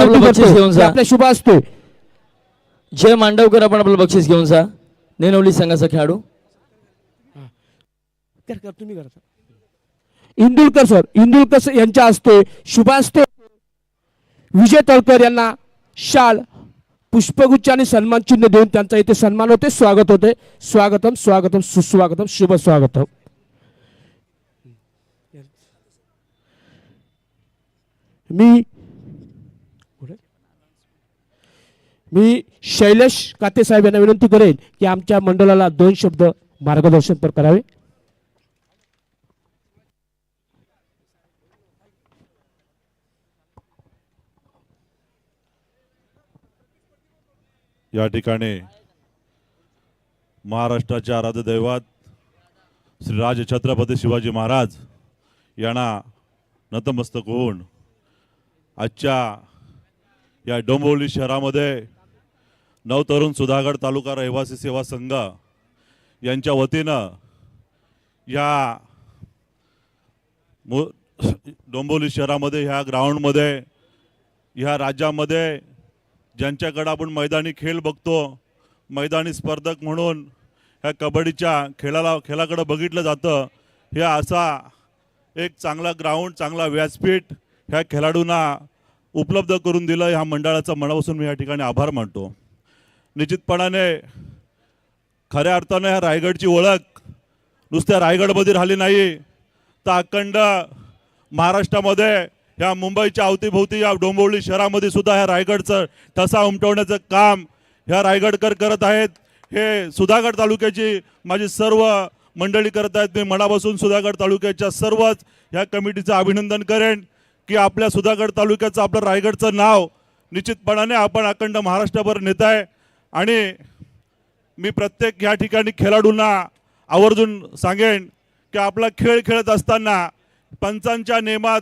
आपलं बक्षीस घेऊन जा. आपल्या शुभ असतोय. जय मांडवकर आपण आपलं बक्षीस घेऊन जा. नेनवली संघाचा खेळाडू तुम्ही करा. इंदुलकर सर यांच्या हस्ते शुभास्ते विजय तळकर यांना शाल पुष्पगुच्छ आणि सन्मान चिन्ह देऊन त्यांचा इथे सन्मान होते. स्वागत होते. स्वागतम स्वागतम सुस्वागतम शुभ स्वागतम. मी शैलेश काते साहेब यांना विनंती करेन की आमच्या मंडळाला 2 शब्द मार्गदर्शन पर करावे. या ठिकाणी महाराष्ट्राचे आराध्य दैवत श्री राज छत्रपती शिवाजी महाराज यांना नतमस्तक होऊन आजच्या या डोंबिवली शहरामध्ये नवतरुण सुधागड तालुका रहिवासी सेवा संघ यांच्या वतीनं या डोंबिवली शहरामध्ये ह्या ग्राउंडमध्ये ह्या राज्यामध्ये ज्यांच्याकडे आपण मैदानी खेळ बघतो, मैदानी स्पर्धक म्हणून ह्या कबड्डीच्या खेळाकडे बघितलं जातं. हे असा एक चांगला ग्राउंड, चांगला व्यासपीठ ह्या खेळाडूंना उपलब्ध करून दिलं. ह्या मंडळाचा मनापासून मी या ठिकाणी आभार मानतो. निश्चितपणाने खऱ्या अर्थाने ह्या रायगडची ओळख नुसत्या रायगडमध्ये राहिली नाही, तर अखंड महाराष्ट्रामध्ये ह्या मुंबईच्या अवतीभोवती या डोंबिवली शहरामध्ये सुद्धा ह्या रायगडचं ठसा उमटवण्याचं काम ह्या रायगडकर करत आहेत. हे सुधागड तालुक्याची माझी सर्व मंडळी करत आहेत. मी मनापासून सुधागड तालुक्याच्या सर्वच ह्या कमिटीचं अभिनंदन करेन की आपल्या सुधागड तालुक्याचं, आपलं रायगडचं नाव निश्चितपणाने आपण अखंड महाराष्ट्रभर नेत आहे. आणि मी प्रत्येक ह्या ठिकाणी खेळाडूंना आवर्जून सांगेन की आपला खेळ खेळत असताना पंचांच्या नियमात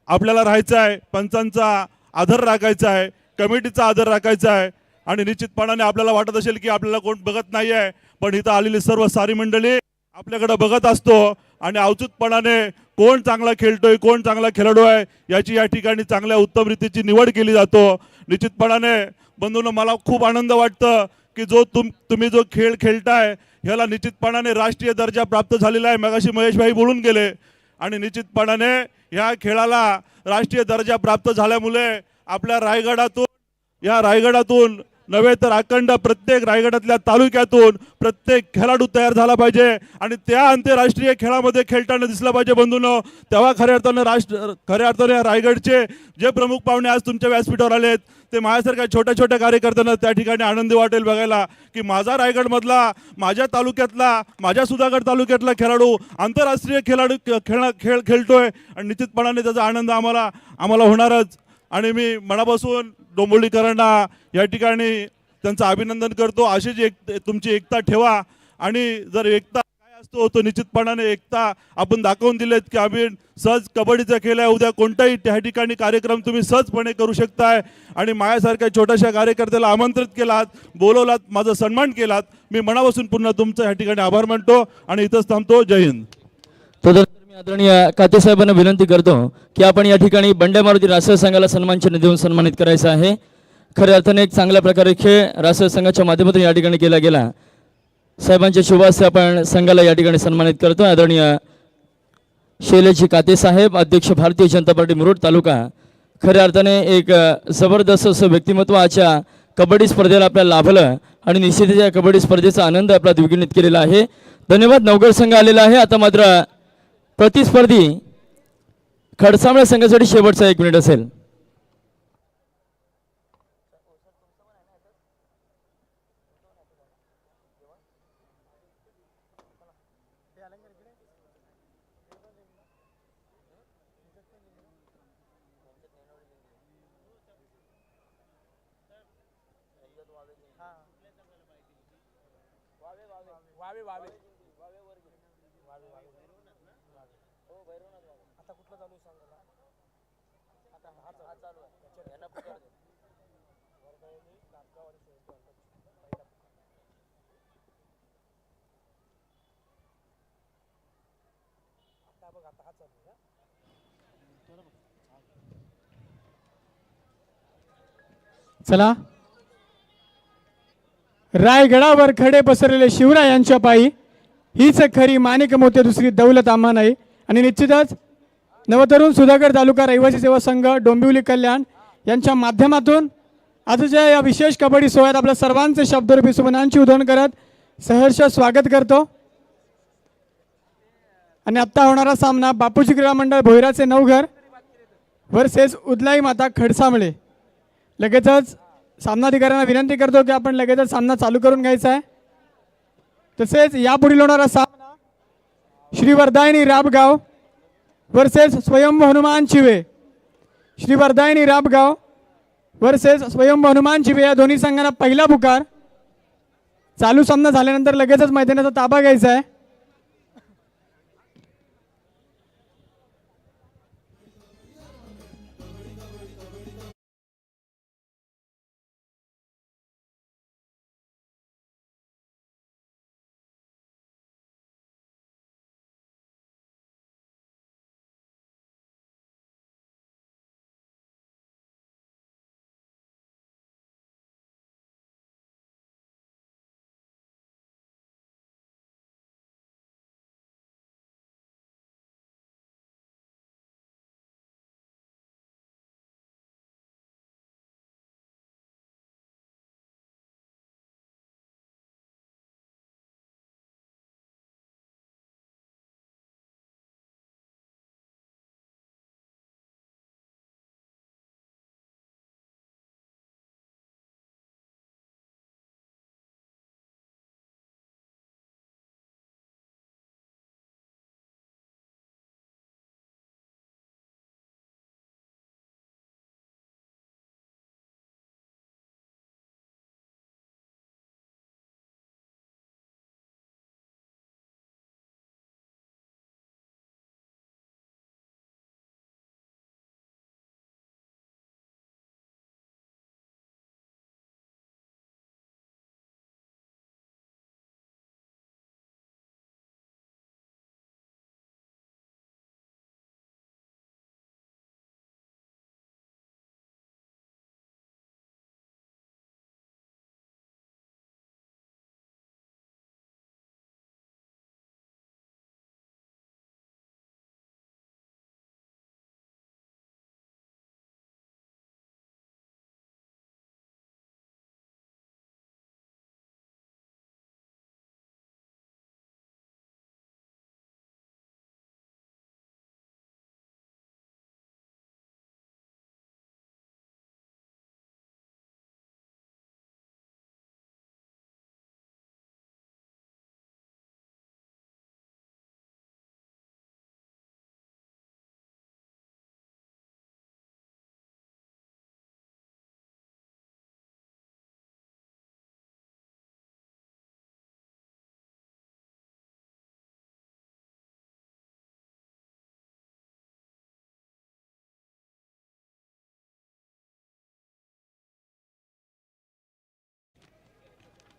आपल्याला राहायचं आहे, पंचांचा आदर राखायचा आहे, कमिटीचा आदर राखायचा आहे. आणि निश्चितपणाने आपल्याला वाटत असेल की आपल्याला कोण बघत नाही आहे, पण इथं आलेली सर्व सारी मंडळी आपल्याकडे बघत असतो आणि अवचूकपणाने कोण चांगला खेळतोय, कोण चांगला खेळाडू आहे याची या ठिकाणी चांगल्या उत्तम रीतीची निवड केली जातो. निश्चितपणाने बंधूंनो, मला खूप आनंद वाटतं की तुम्ही जो खेळ खेळताय ह्याला निश्चितपणाने राष्ट्रीय दर्जा प्राप्त झालेला आहे. मगाशी महेश भाई बोलून गेले. आणि निश्चितपणाने ह्या खेळाला राष्ट्रीय दर्जा प्राप्त झाल्यामुळे आपल्या रायगडातून नव्हे तर अखंड प्रत्येक रायगडातल्या तालुक्यातून प्रत्येक खेळाडू तयार झाला पाहिजे आणि त्या आंतरराष्ट्रीय खेळामध्ये खेळताना दिसला पाहिजे. बंधूंनो, तेव्हा खऱ्या अर्थाने रायगडचे जे प्रमुख पाहुणे आज तुमच्या व्यासपीठावर आलेत ते माझ्यासारख्या छोट्या छोट्या कार्यकर्त्यांना त्या ठिकाणी आनंदी वाटेल बघायला की माझा रायगडमधला, माझ्या तालुक्यातला, माझ्या सुधागड तालुक्यातला खेळाडू आंतरराष्ट्रीय खेळ खेळतोय आणि निश्चितपणाने त्याचा आनंद आम्हाला होणारच. आणि मी मनापासून डोंबिवलीकरांना या ठिकाणी त्यांचं अभिनंदन करतो. अशीच तुमची एकता ठेवा आणि जर एकता काय असतो तो निश्चितपणाने एकता आपण दाखवून दिलेत की आम्ही सहज कबड्डीचा खेळ आहे, उद्या कोणताही त्या ठिकाणी कार्यक्रम तुम्ही सहजपणे करू शकताय. आणि माझ्यासारख्या छोट्याशा कार्यकर्त्याला आमंत्रित केलात, बोलवलात, माझा सन्मान केलात. मी मनापासून पुन्हा तुमचं या ठिकाणी आभार मानतो आणि इथंच थांबतो. जय हिंद. आदरणीय काते साहेबांना विनंती करतो की आपण या ठिकाणी बंड्या मारुती राष्ट्रीय संघाला सन्मान चिन्ह देऊन सन्मानित करायचं आहे. खऱ्या अर्थाने एक चांगल्या प्रकारे खेळ राष्ट्रीय संघाच्या माध्यमातून या ठिकाणी केला गेला. साहेबांच्या शुभ हस्ते आपण संघाला या ठिकाणी सन्मानित करतो. आदरणीय शैलेश काते साहेब, अध्यक्ष भारतीय जनता पार्टी मुरुड तालुका. खऱ्या अर्थाने एक जबरदस्त असं व्यक्तिमत्व आजच्या कबड्डी स्पर्धेला आपल्याला लाभलं आणि निश्चितच या कबड्डी स्पर्धेचा आनंद आपला द्विगुणित केलेला आहे. धन्यवाद. नवगड संघ आलेला आहे. आता मात्र प्रतिस्पर्धी खडसामळे संघासाठी शेवटचा 1 मिनिट असेल. चला, रायगडावर खडे पसरलेले शिवरायांच्या पायी, हीच खरी माणिक मोती दुसरी दौलत आम्हा नाही. आणि निश्चितच नवतरुण सुधागड तालुका रहिवासी सेवा संघ डोंबिवली कल्याण यांच्या माध्यमातून आजच्या या विशेष कबड्डी सोहळ्यात आपल्या सर्वांचे शब्दरूपी सुमनांची उधळण करत सहर्ष स्वागत करतो. आणि आत्ता होणारा सामना बापूजी क्रीडा मंडळ भोईराचे नवघर वर्सेस उदलाई माता खडसामळे. लगेचच सामनाधिकाऱ्यांना विनंती करतो की आपण लगेचच सामना चालू करून घ्यायचा आहे. तसेच यापुढील होणारा सामना श्री वरदायिनी राबगाव वर्सेस स्वयंभू हनुमान चिवे. श्री वरदायिनी राबगाव वर्सेस स्वयंभू हनुमान चिवे या दोन्ही संघांना पहिला पुकार. चालू सामना झाल्यानंतर लगेचच मैदानाचा ताबा घ्यायचा आहे.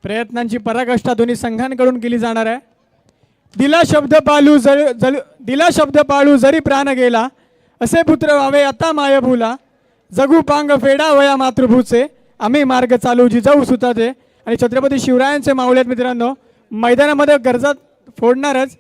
प्रयत्नांची पराकाष्ठा दोन्ही संघांकडून केली जाणार आहे. दिला शब्द पाळू जरी प्राण गेला, असे पुत्र व्हावे आता मायभूला. जगू पांग फेडा वया मातृभूचे, आम्ही मार्ग चालू जिजाऊ सुताचे. आणि छत्रपती शिवरायांचे माऊल्यात मित्रांनो, मैदानामध्ये गरजा फोडणारच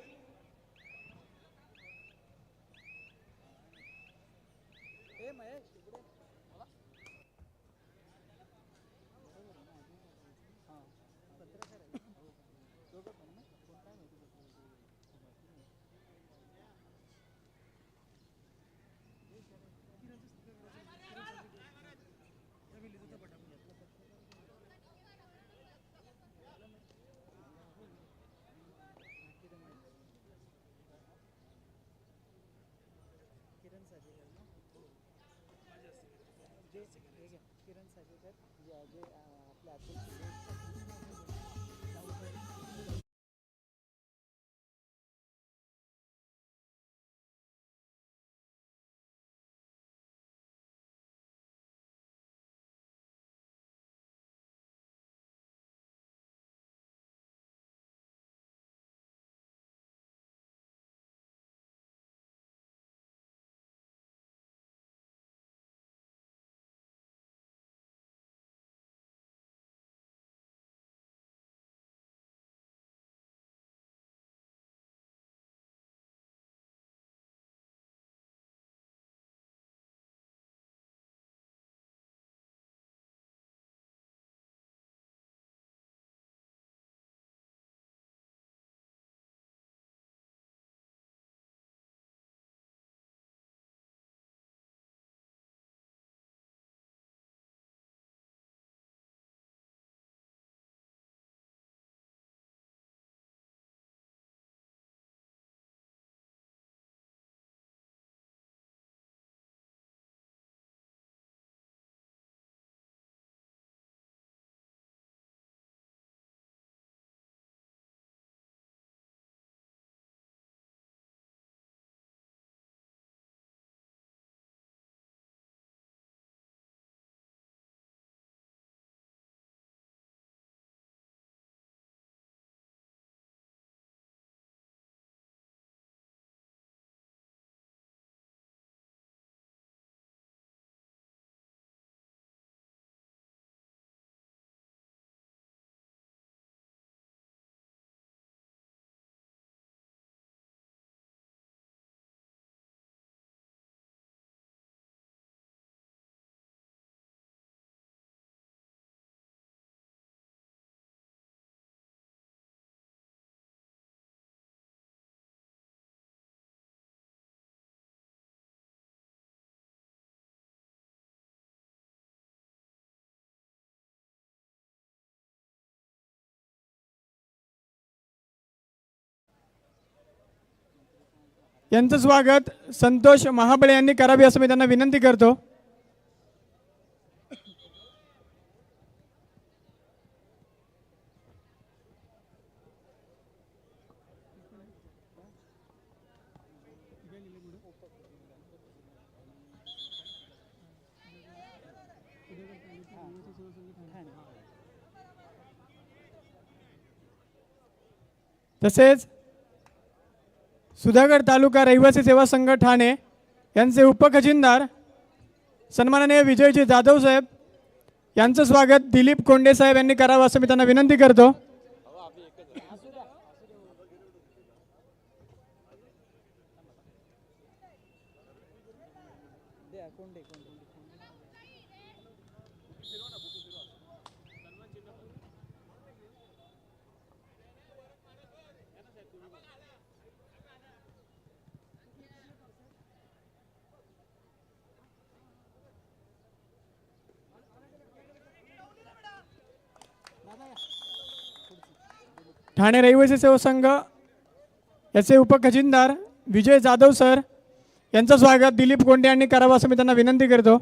यांचं स्वागत संतोष महाबळे यांनी करावे असं मी त्यांना विनंती करतो. तसेच सुधागड तालुका रहिवासी सेवा संघ ठाणे यांचे उपखजिनदार सन्माननीय विजयजी जाधव साहेब यांचं स्वागत दिलीप कोंडे साहेब यांनी करावं असं मी त्यांना विनंती करतो. ठाणे रहिवासी सेवा संघ याचे उपखजिनदार विजय जाधव सर यांचं स्वागत दिलीप कोंडे यांनी करावं असं मी त्यांना विनंती करतो.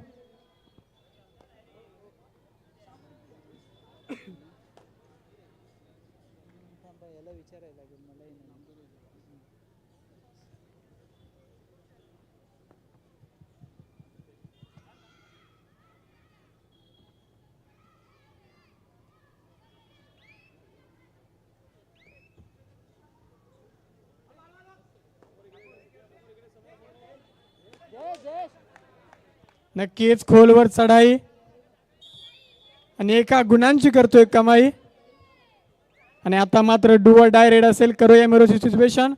नक्कीच खोलवर चढाई आणि एका गुणांची करतोय कमाई. आणि आता मात्र डू ऑर डाय रेड असेल करूया मेरोची सिच्युएशन.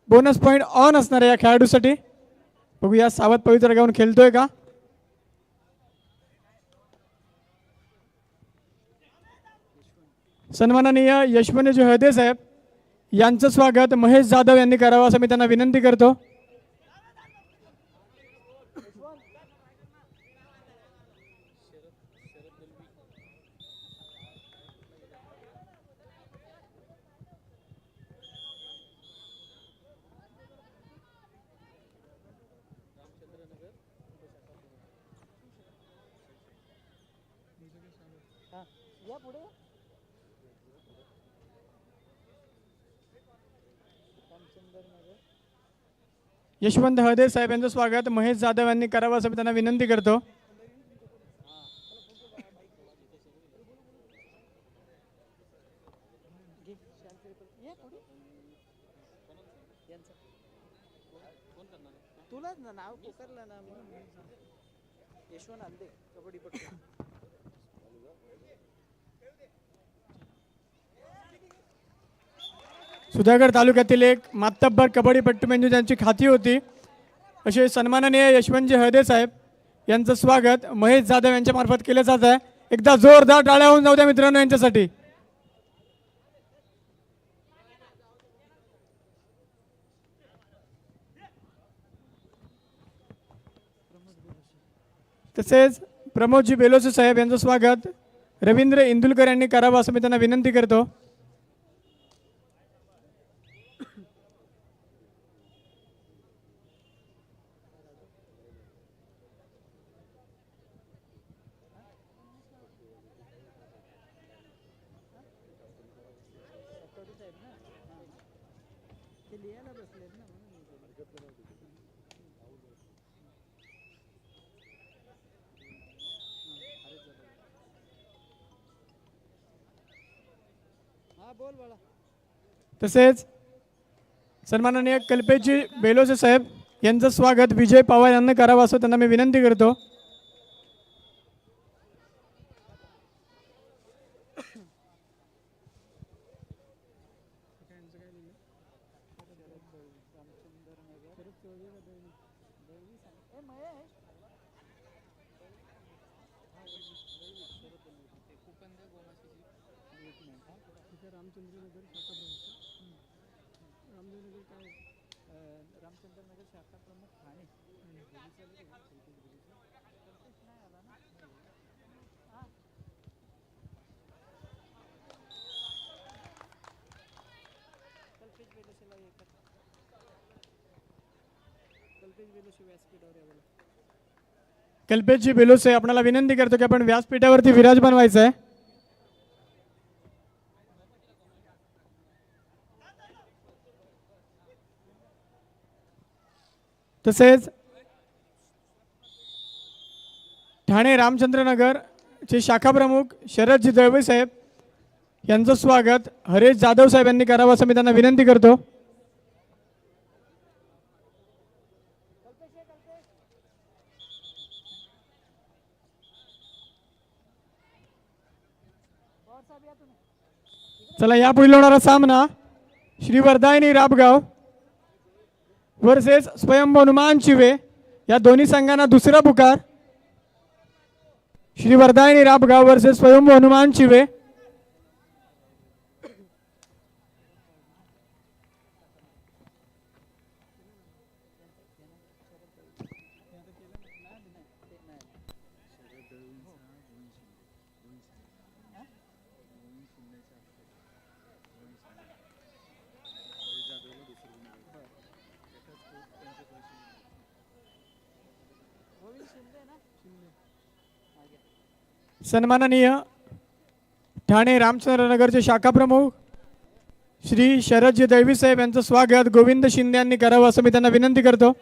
बोनस पॉईंट ऑन असणार आहे या खेळाडूसाठी. बघूया सावध पवित्र गाऊन खेळतोय का. सन्माननीय यशवंतजी हळदे साहेब यांचं स्वागत महेश जाधव यांनी करावं असं मी त्यांना विनंती करतो. यशवंत हळदे साहेब यांचं स्वागत महेश जाधव यांनी करावं असं मी त्यांना विनंती करतो. तुलाच ना नाव पुकारलं ना यशवंत हळदे कबड्डीपटू. सुधागड तालुक्यातील एक मातब्बर कबड्डीपट्टू म्हणजे त्यांची खाती होती असे सन्माननीय यशवंतजी हळदे साहेब यांचं स्वागत महेश जाधव यांच्या मार्फत केलं जात आहे. एकदा जोरदार टाळ्या होऊन जाऊ द्या मित्रांनो यांच्यासाठी. तसेच प्रमोदजी बेलोसे साहेब यांचं स्वागत रवींद्र इंदुलकर यांनी करावं असं मी त्यांना विनंती करतो. तसेच सन्माननीय कल्पेशजी बेलोसे साहेब यांचं स्वागत विजय पवार यांना करावं असं त्यांना मी विनंती करतो. रामचंद्रनगर शाखा प्रमुख ठाणे. कल्पेशजी बेलोसे आपल्याला विनंती करतो की आपण व्यासपीठावरती विराजमान व्हायचं आहे. तसेच ठाणे रामचंद्रनगर चे शाखा प्रमुख शरदजी दळवे साहेब यांचं स्वागत हरेश जाधव साहेब यांनी करावं असं मी त्यांना विनंती करतो. चला यापुढील होणारा सामना श्री वरदायनी राबगाव वर्सेस स्वयंभू हनुमान चिवे या दोन्ही संघांना दुसरा पुकार. श्री वरदायनी राबगाव वर्सेस स्वयंभू हनुमान चिवे. सन्माननीय ठाणे रामचंद्रनगरचे शाखा प्रमुख श्री शरदजी दळवी साहेब यांचं स्वागत गोविंद शिंदे यांनी करावं असं मी त्यांना विनंती करतो.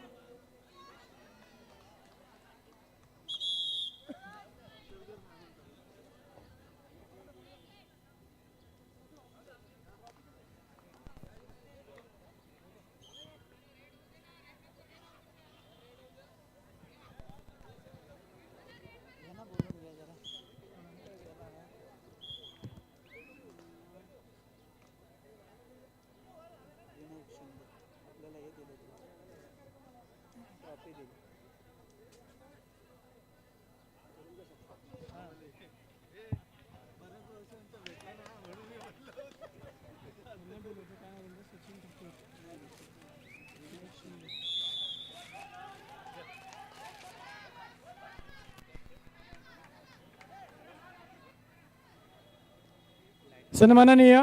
सन्माननीय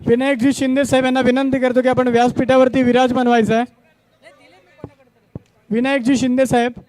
विनायकजी शिंदे साहेब यांना विनंती करतो की आपण व्यासपीठावरती विराजमान व्हायचं आहे. विनायकजी शिंदे साहेब.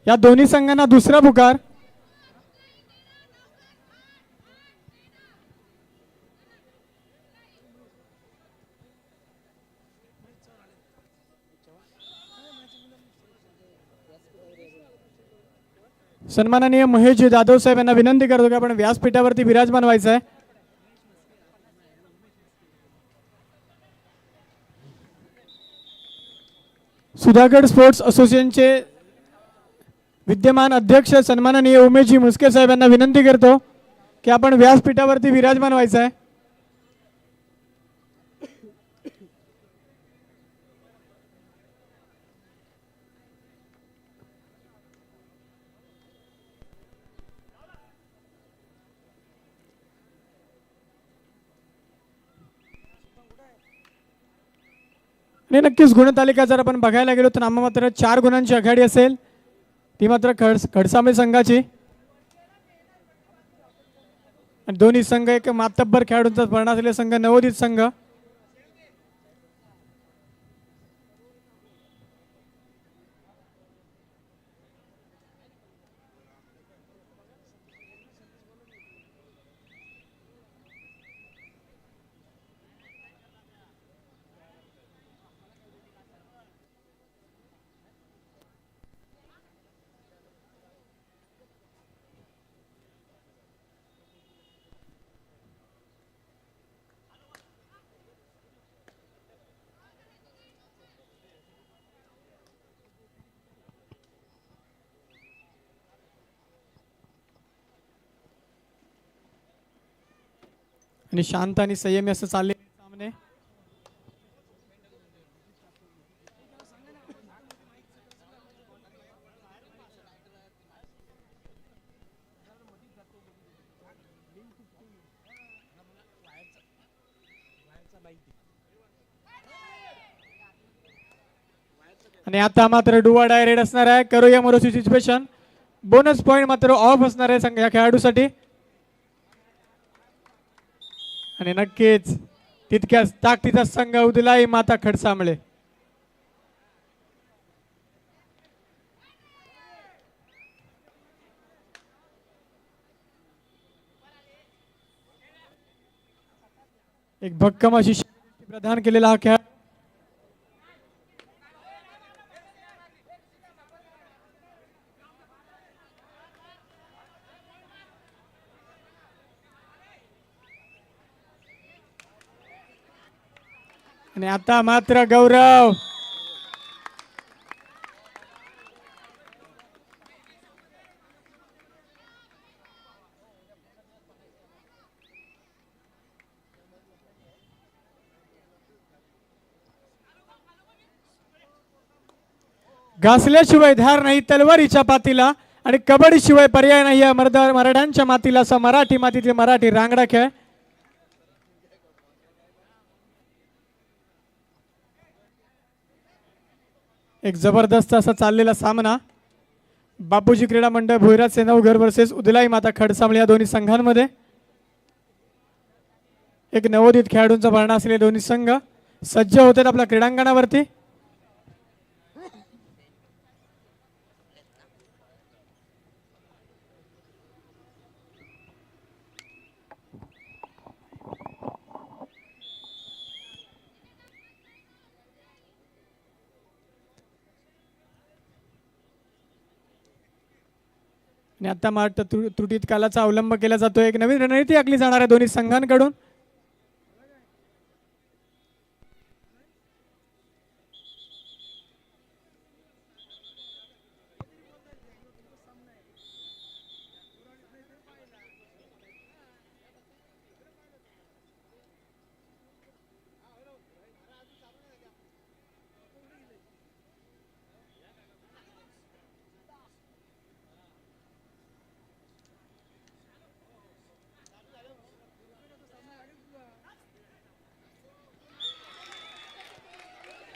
या दोन्ही संघांना दुसरा पुकार. सन्माननीय महेश जाधव साहेब यांना विनंती करतो की आपण व्यासपीठावरती विराजमान व्हायचं आहे. सुधागड स्पोर्ट्स असोसिएशनचे विद्यमान अध्यक्ष सन्माननीय उमेशजी मुस्के साहेब यांना विनंती करतो की आपण व्यासपीठावरती विराजमान व्हायचं आहे. आणि नक्कीच गुणतालिका जर आपण बघायला गेलो तर नाममात्र 4 गुणांची आघाडी असेल ती मात्र खडसांबळे संघाची. आणि दोन्ही संघ एक मातब्बर खेळाडूंचा भरणा असलेले संघ नवोदित संघ. आणि शांत आणि संयमी असं चालले सामने. आणि आता मात्र डुवा डायरेक्ट असणार आहे. करूया मोरोची सिच्युएशन. बोनस पॉइंट मात्र ऑफ असणार आहे संघ या खेळाडूसाठी. आणि नक्कीच तितक्याच ताकदीचा संघ उदलाई माता खडसांबळे. एक भक्कम अशी प्रदान केलेला हा खेळ. आणि आता मात्र गौरव घासल्याशिवाय धार नाही तलवारीच्या पातीला आणि कबड्डी शिवाय पर्याय नाही या मराठ्यांच्या मातीला. असा मराठी मातीतील मराठी रांगडा खेळ. एक जबरदस्त असा चाललेला सामना बापूजी क्रीडा मंडळ भोईराचे नवघर वर्सेस उदलाई माता खडसांबळे या दोन्ही संघांमध्ये. एक नवोदित खेळाडूंचा भरणा असलेले दोन्ही संघ सज्ज होतात आपल्या क्रीडांगणावरती. आणि आता मात्र त्रुटीत कालाचा अवलंब केला जातोय. एक नवीन रणनीती आखली जाणार आहे दोन्ही संघांकडून.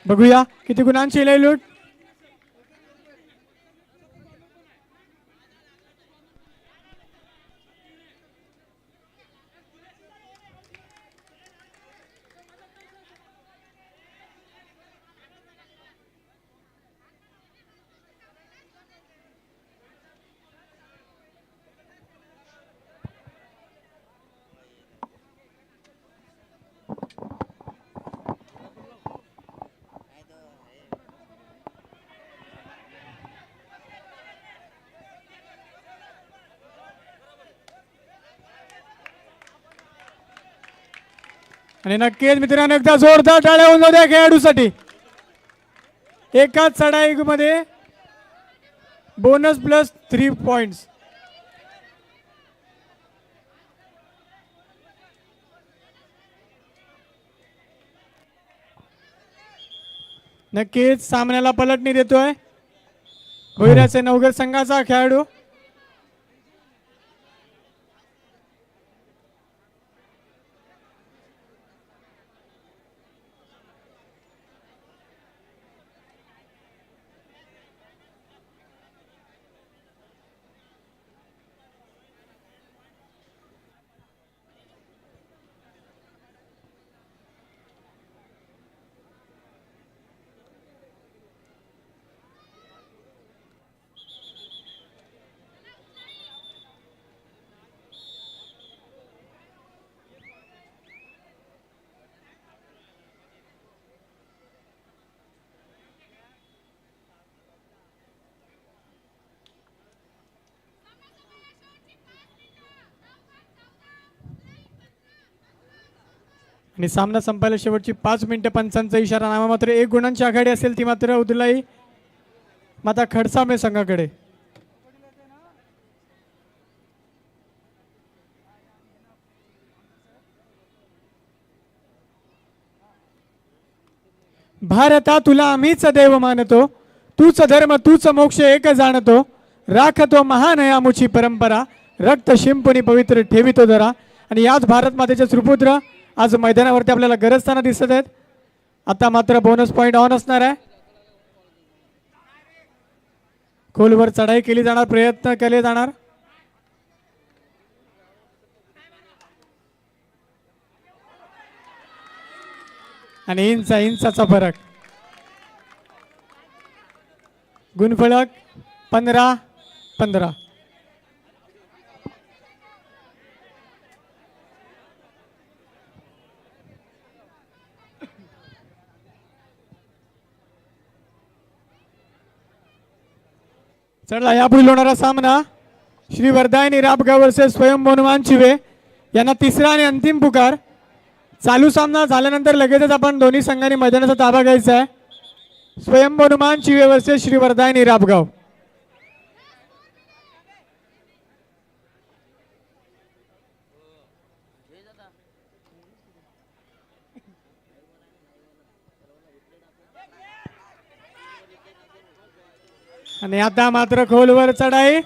बघूया किती गुणांची लयलूट. आणि नक्कीच मित्रांनो एकदा जोरदार टाळ्या होऊन जाऊ द्या खेळाडूसाठी. एकाच चढाईमध्ये बोनस प्लस 3 पॉइंट्स. नक्कीच सामन्याला पलटणी देतोय भोईराचे नवघर संघाचा खेळाडू. आणि सामना संपायला शेवटची 5 मिनिटं. पंचांचा इशारा. नामा मात्र 1 गुणांची आघाडी असेल ती मात्र उदलाई माता खडसांबळे संघाकडे. भारता तुला आम्हीच देव मानतो, तूच धर्म तूच मोक्ष एक जाणतो, राखतो महान यामुची परंपरा, रक्त शिंपुनी पवित्र ठेवितो जरा. आणि याच भारत मातेचे सुपुत्र आज मैदानावरती आपल्याला गरजताना दिसत आहेत. आता मात्र बोनस पॉईंट ऑन असणार आहे. खोलवर चढाई केली जाणार, प्रयत्न केले जाणार. आणि इंचाचा फरक. गुणफलक 15-15. चढला यापुढील होणारा सामना श्री वरदायनी राबगाव वर्सेस स्वयं हनुमान चिवे यांना तिसरा आणि अंतिम पुकार. चालू सामना झाल्यानंतर लगेचच आपण दोन्ही संघांनी मैदानाचा ताबा घ्यायचा आहे. स्वयं हनुमान चिवे वर्सेस श्री वरदायनी राबगाव. आणि आता मात्र खोलवर चढाई.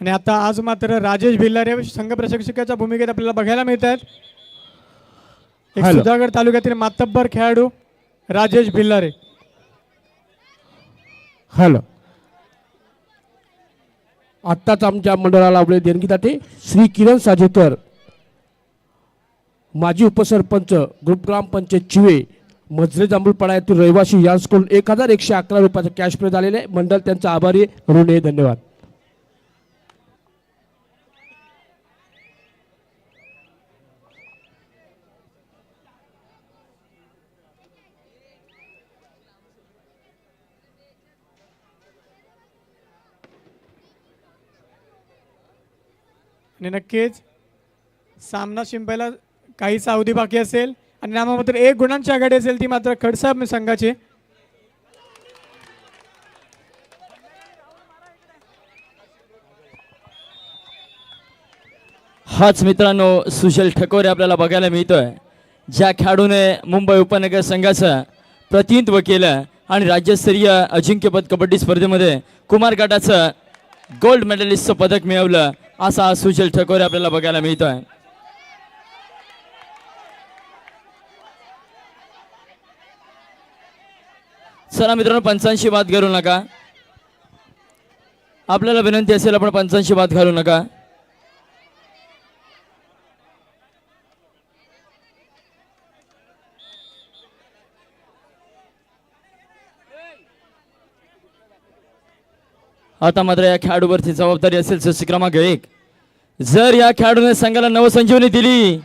आणि आता आज मात्र राजेश भिल्लारे संघ प्रशिक्षकाच्या भूमिकेत आपल्याला बघायला मिळत आहेत. एक हॅलो. सुधागड तालुक्यातील मातब्बर खेळाडू राजेश भिल्लारे. हॅलो. आत्ताच आमच्या मंडळाला आपले देणगीदाते श्री किरण साजेकर, माजी उपसरपंच ग्रुप ग्रामपंचायत चिवे, मजरे जांभूळपाडा येथील रहिवासी यांच्याकडून 1111 रुपयाचा कॅश प्राइज आलेले आहे. मंडळ त्यांचा आभारी आहे. ऋणी आहे. धन्यवाद. आणि नक्कीच सामना शिंपायला काहीच अवधी बाकी असेल आणि नामामात्र 1 गुणांची आघाडी असेल ती मात्र खडसाब संघाची. हाच मित्रांनो सुशील ठकोरे आपल्याला बघायला मिळतोय, ज्या खेळाडूने मुंबई उपनगर संघाचं प्रतिनिधित्व केलं आणि राज्यस्तरीय अजिंक्यपद कबड्डी स्पर्धेमध्ये कुमार गटाचं गोल्ड मेडलिस्टचं पदक मिळवलं. असा सुशील ठकोरे आपल्याला बघायला मिळतोय. चला मित्रांनो, पंचांशी बात घालू नका. आपल्याला विनंती असेल आपण पंचांशी बात घालू नका. आता मात्र या खेळाडूवरती जबाबदारी असेल सूची क्रमांक 1. जर या खेळाडूने संघाला नवसंजीवनी दिली,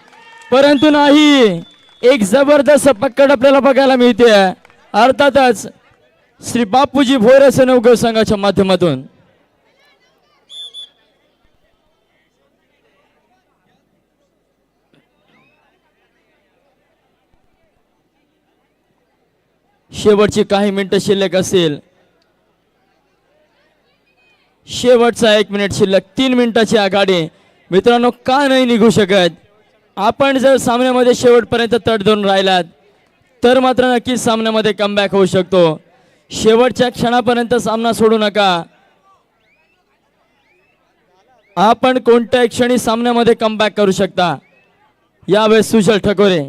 परंतु नाही, एक जबरदस्त पकड आपल्याला बघायला मिळते. अर्थातच श्री बापूजी भोयर नवगाव संघाच्या माध्यमातून. शेवटची काही मिनिटं शिल्लक असेल. शेवटचा 1 मिनिट शिल्लक. 3 मिनिटाची आघाडी मित्रांनो, का नाही निघू शकत. आपण जर सामन्यामध्ये शेवटपर्यंत तट धरून राहिलात तर मात्र नक्कीच सामन्यामध्ये कमबॅक होऊ शकतो. शेवटच्या क्षणापर्यंत सामना सोडू नका. आपण कोणत्याही क्षणी सामन्यामध्ये कमबॅक करू शकता. यावेळेस सुजल ठकोरे.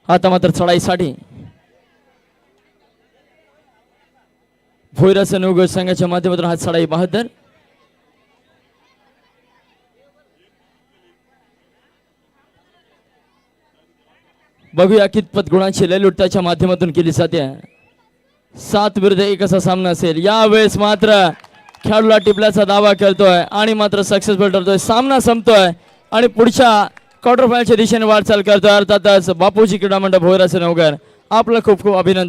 आता मात्र चढाईसाठी भोईराचे नवगड संघाच्या माध्यमातून हा चढाई 72. बघूया कितपत गुणांची लयलूट त्याच्या माध्यमातून केली जाते. 7 विरुद्ध 1 असा सामना असेल. यावेळेस मात्र खेळाडूला टिपल्याचा दावा करतोय आणि मात्र सक्सेसफुल ठरतोय. सामना संपतोय आणि पुढच्या क्वार्टर फायनलच्या दिशेने वाटचाल करतोय. अर्थातच बापूजी क्रीडा मंडळ भोईराचे नवघर आपलं खूप खूप अभिनंदन.